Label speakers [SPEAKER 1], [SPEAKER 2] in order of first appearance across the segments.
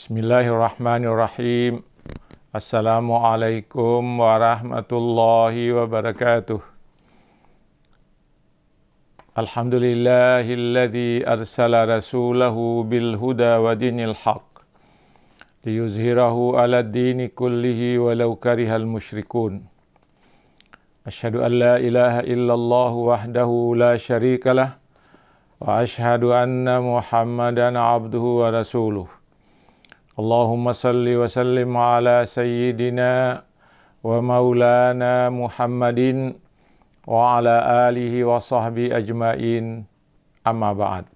[SPEAKER 1] Bismillahirrahmanirrahim. Assalamualaikum warahmatullahi wabarakatuh. Alhamdulillahilladzi arsala rasulahu bil huda wa dinil haq liyuzhirahu ala dini kullihi walau karihal musyrikun. Asyhadu an la ilaha illallah wahdahu la syarikalah wa asyhadu anna Muhammadan abduhu wa rasuluh. Allahumma salli wa sallim ala sayyidina wa maulana Muhammadin wa ala alihi wa sahbihi ajmain, amma ba'd.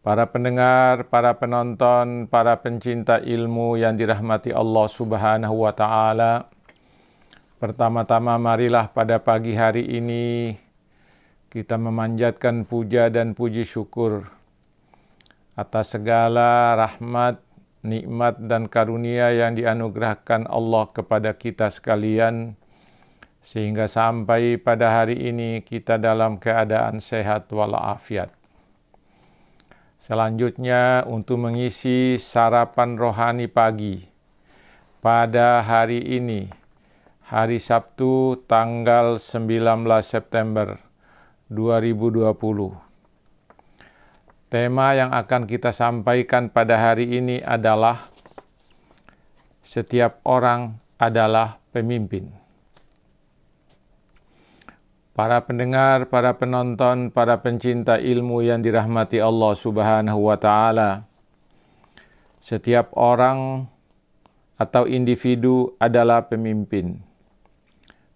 [SPEAKER 1] Para pendengar, para penonton, para pencinta ilmu yang dirahmati Allah Subhanahu wa ta'ala, pertama-tama marilah pada pagi hari ini kita memanjatkan puja dan puji syukur atas segala rahmat, nikmat, dan karunia yang dianugerahkan Allah kepada kita sekalian, sehingga sampai pada hari ini kita dalam keadaan sehat walafiat. Selanjutnya, untuk mengisi sarapan rohani pagi pada hari ini, hari Sabtu tanggal 19 September 2020. Tema yang akan kita sampaikan pada hari ini adalah setiap orang adalah pemimpin. Para pendengar, para penonton, para pencinta ilmu yang dirahmati Allah Subhanahu wa ta'ala, setiap orang atau individu adalah pemimpin.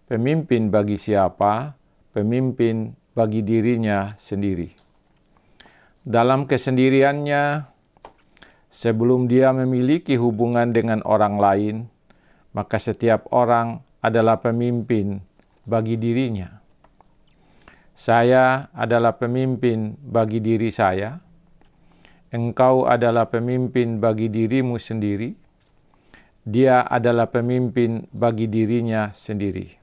[SPEAKER 1] Pemimpin bagi siapa? Pemimpin bagi dirinya sendiri. Dalam kesendiriannya, sebelum dia memiliki hubungan dengan orang lain, maka setiap orang adalah pemimpin bagi dirinya. Saya adalah pemimpin bagi diri saya. Engkau adalah pemimpin bagi dirimu sendiri. Dia adalah pemimpin bagi dirinya sendiri.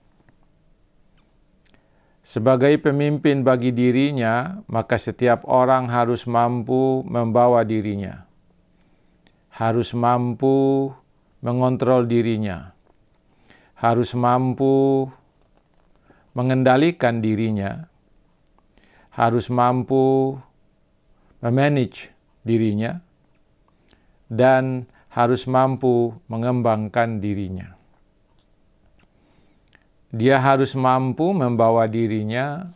[SPEAKER 1] Sebagai pemimpin bagi dirinya, maka setiap orang harus mampu membawa dirinya. Harus mampu mengontrol dirinya. Harus mampu mengendalikan dirinya. Harus mampu memanage dirinya. Dan harus mampu mengembangkan dirinya. Dia harus mampu membawa dirinya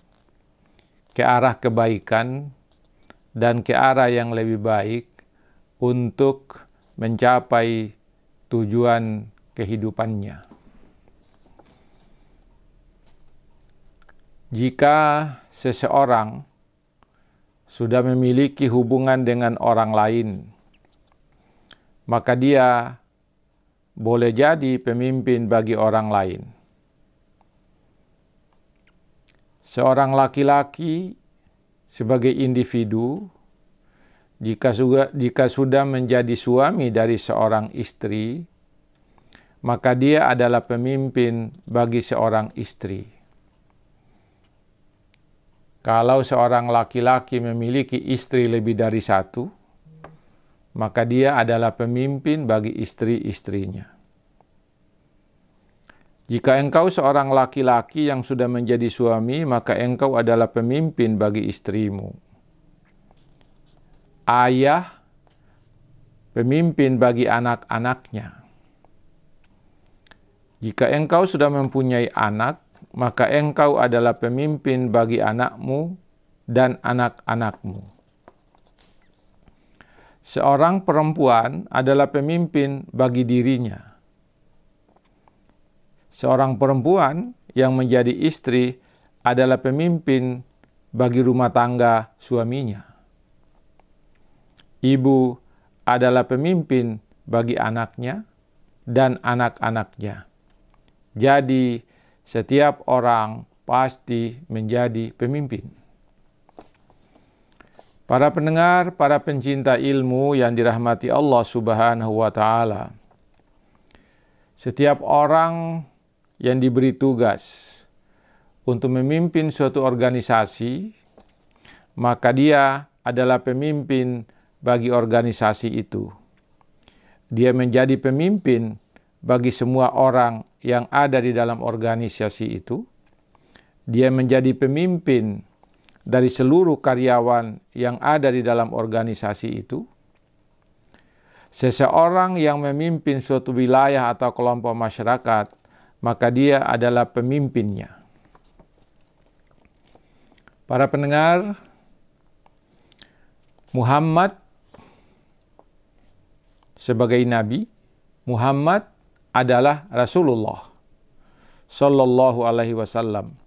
[SPEAKER 1] ke arah kebaikan dan ke arah yang lebih baik untuk mencapai tujuan kehidupannya. Jika seseorang sudah memiliki hubungan dengan orang lain, maka dia boleh jadi pemimpin bagi orang lain. Seorang laki-laki sebagai individu, jika sudah menjadi suami dari seorang istri, maka dia adalah pemimpin bagi seorang istri. Kalau seorang laki-laki memiliki istri lebih dari satu, maka dia adalah pemimpin bagi istri-istrinya. Jika engkau seorang laki-laki yang sudah menjadi suami, maka engkau adalah pemimpin bagi istrimu. Ayah, pemimpin bagi anak-anaknya. Jika engkau sudah mempunyai anak, maka engkau adalah pemimpin bagi anakmu dan anak-anakmu. Seorang perempuan adalah pemimpin bagi dirinya. Seorang perempuan yang menjadi istri adalah pemimpin bagi rumah tangga suaminya. Ibu adalah pemimpin bagi anaknya dan anak-anaknya. Jadi, setiap orang pasti menjadi pemimpin. Para pendengar, para pencinta ilmu yang dirahmati Allah Subhanahu wa ta'ala, setiap orang yang diberi tugas untuk memimpin suatu organisasi, maka dia adalah pemimpin bagi organisasi itu. Dia menjadi pemimpin bagi semua orang yang ada di dalam organisasi itu. Dia menjadi pemimpin dari seluruh karyawan yang ada di dalam organisasi itu. Seseorang yang memimpin suatu wilayah atau kelompok masyarakat, maka dia adalah pemimpinnya. Para pendengar, Muhammad sebagai nabi, Muhammad adalah Rasulullah sallallahu alaihi wasallam.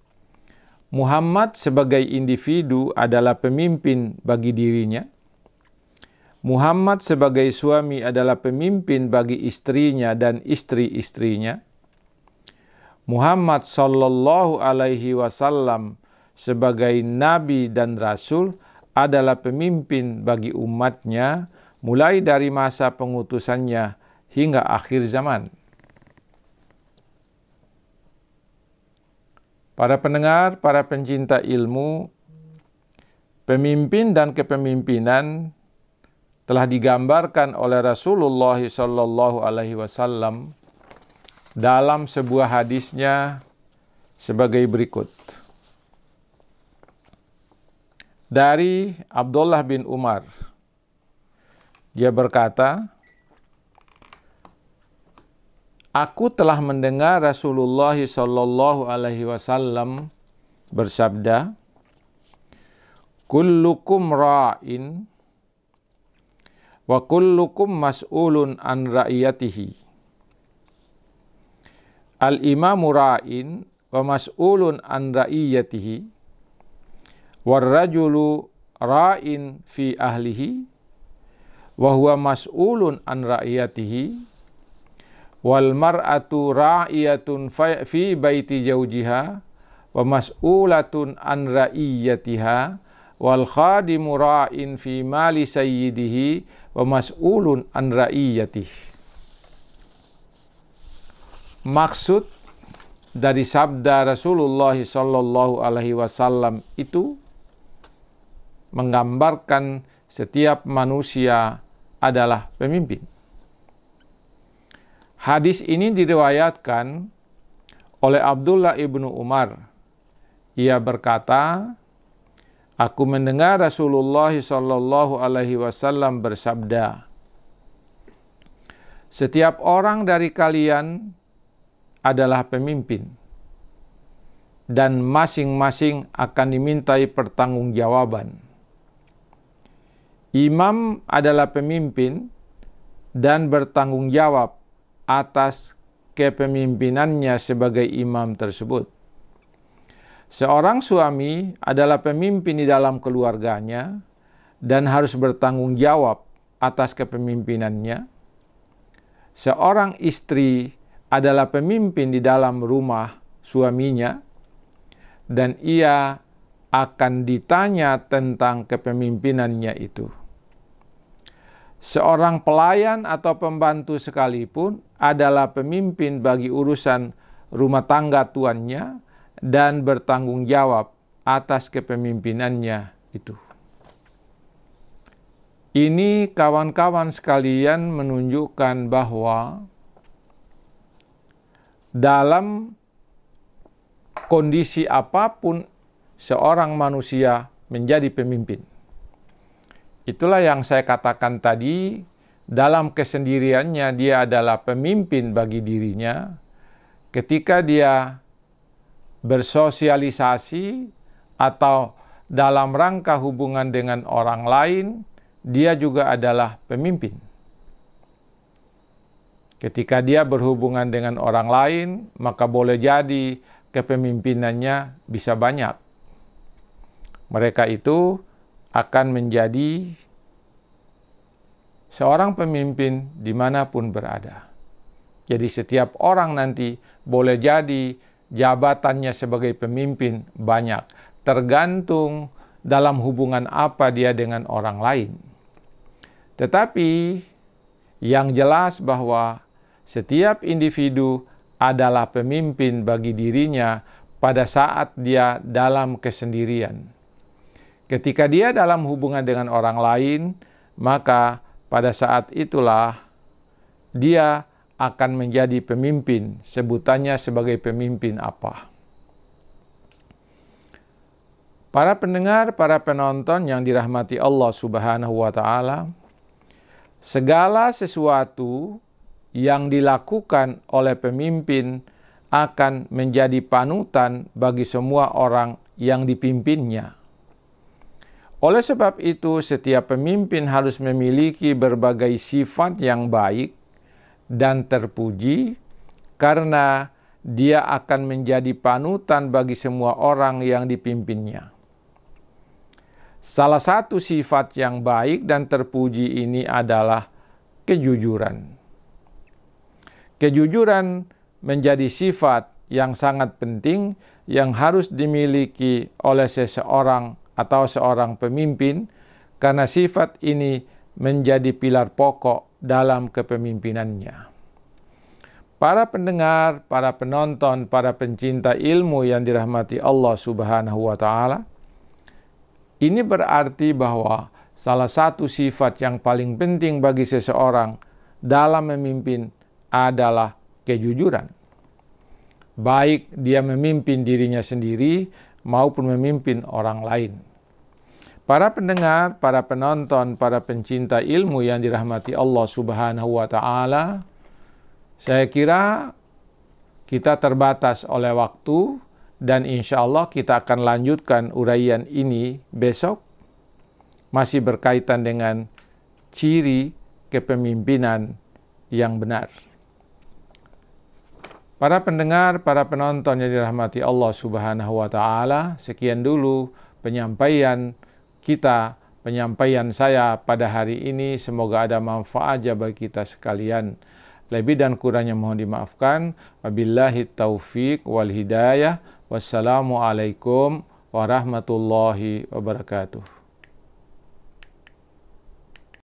[SPEAKER 1] Muhammad sebagai individu adalah pemimpin bagi dirinya. Muhammad sebagai suami adalah pemimpin bagi istrinya dan istri-istrinya. Muhammad sallallahu alaihi wasallam sebagai nabi dan rasul adalah pemimpin bagi umatnya mulai dari masa pengutusannya hingga akhir zaman. Para pendengar, para pencinta ilmu, pemimpin dan kepemimpinan telah digambarkan oleh Rasulullah sallallahu alaihi wasallam dalam sebuah hadisnya sebagai berikut. Dari Abdullah bin Umar, dia berkata, aku telah mendengar Rasulullah sallallahu alaihi wasallam bersabda, kullukum ra'in wa kullukum mas'ulun an ra'iyatihi. Al-imamu ra'in wa mas'ulun an ra'iyatihi. War rajulu ra'in fi ahlihi wa huwa mas'ulun an ra'iyatihi. Wal mar'atu ra'iyatun fi baiti zawjiha wa mas'ulatun an ra'iyatiha wal khadimu ra'in fi mali sayyidihi wa mas'ulun an ra'iyatihi. Maksud dari sabda Rasulullah sallallahu alaihi wasallam itu menggambarkan setiap manusia adalah pemimpin. Hadis ini diriwayatkan oleh Abdullah ibnu Umar. Ia berkata, aku mendengar Rasulullah sallallahu alaihi wasallam bersabda, setiap orang dari kalian adalah pemimpin dan masing-masing akan dimintai pertanggungjawaban. Imam adalah pemimpin dan bertanggung jawab atas kepemimpinannya sebagai imam tersebut. Seorang suami adalah pemimpin di dalam keluarganya dan harus bertanggung jawab atas kepemimpinannya. Seorang istri adalah pemimpin di dalam rumah suaminya dan ia akan ditanya tentang kepemimpinannya itu. Seorang pelayan atau pembantu sekalipun adalah pemimpin bagi urusan rumah tangga tuannya dan bertanggung jawab atas kepemimpinannya itu. Ini kawan-kawan sekalian menunjukkan bahwa dalam kondisi apapun seorang manusia menjadi pemimpin. Itulah yang saya katakan tadi, dalam kesendiriannya dia adalah pemimpin bagi dirinya. Ketika dia bersosialisasi atau dalam rangka hubungan dengan orang lain, dia juga adalah pemimpin. Ketika dia berhubungan dengan orang lain, maka boleh jadi kepemimpinannya bisa banyak. Mereka itu akan menjadi seorang pemimpin dimanapun berada. Jadi setiap orang nanti boleh jadi jabatannya sebagai pemimpin banyak, tergantung dalam hubungan apa dia dengan orang lain. Tetapi yang jelas bahwa setiap individu adalah pemimpin bagi dirinya pada saat dia dalam kesendirian. Ketika dia dalam hubungan dengan orang lain, maka pada saat itulah dia akan menjadi pemimpin, sebutannya sebagai pemimpin apa. Para pendengar, para penonton yang dirahmati Allah Subhanahu wa Ta'ala, segala sesuatu yang dilakukan oleh pemimpin akan menjadi panutan bagi semua orang yang dipimpinnya. Oleh sebab itu, setiap pemimpin harus memiliki berbagai sifat yang baik dan terpuji, karena dia akan menjadi panutan bagi semua orang yang dipimpinnya. Salah satu sifat yang baik dan terpuji ini adalah kejujuran. Kejujuran menjadi sifat yang sangat penting yang harus dimiliki oleh seseorang atau seorang pemimpin, karena sifat ini menjadi pilar pokok dalam kepemimpinannya. Para pendengar, para penonton, para pencinta ilmu yang dirahmati Allah Subhanahu wa Ta'ala, ini berarti bahwa salah satu sifat yang paling penting bagi seseorang dalam memimpin adalah kejujuran. Baik dia memimpin dirinya sendiri maupun memimpin orang lain. Para pendengar, para penonton, para pencinta ilmu yang dirahmati Allah Subhanahu wa Ta'ala, saya kira kita terbatas oleh waktu dan insya Allah kita akan lanjutkan uraian ini besok, masih berkaitan dengan ciri kepemimpinan yang benar. Para pendengar, para penonton yang dirahmati Allah Subhanahu wa Ta'ala, sekian dulu penyampaian saya pada hari ini. Semoga ada manfaat bagi kita sekalian. Lebih dan kurangnya mohon dimaafkan. Wabillahi taufiq wal hidayah. Wassalamualaikum warahmatullahi wabarakatuh.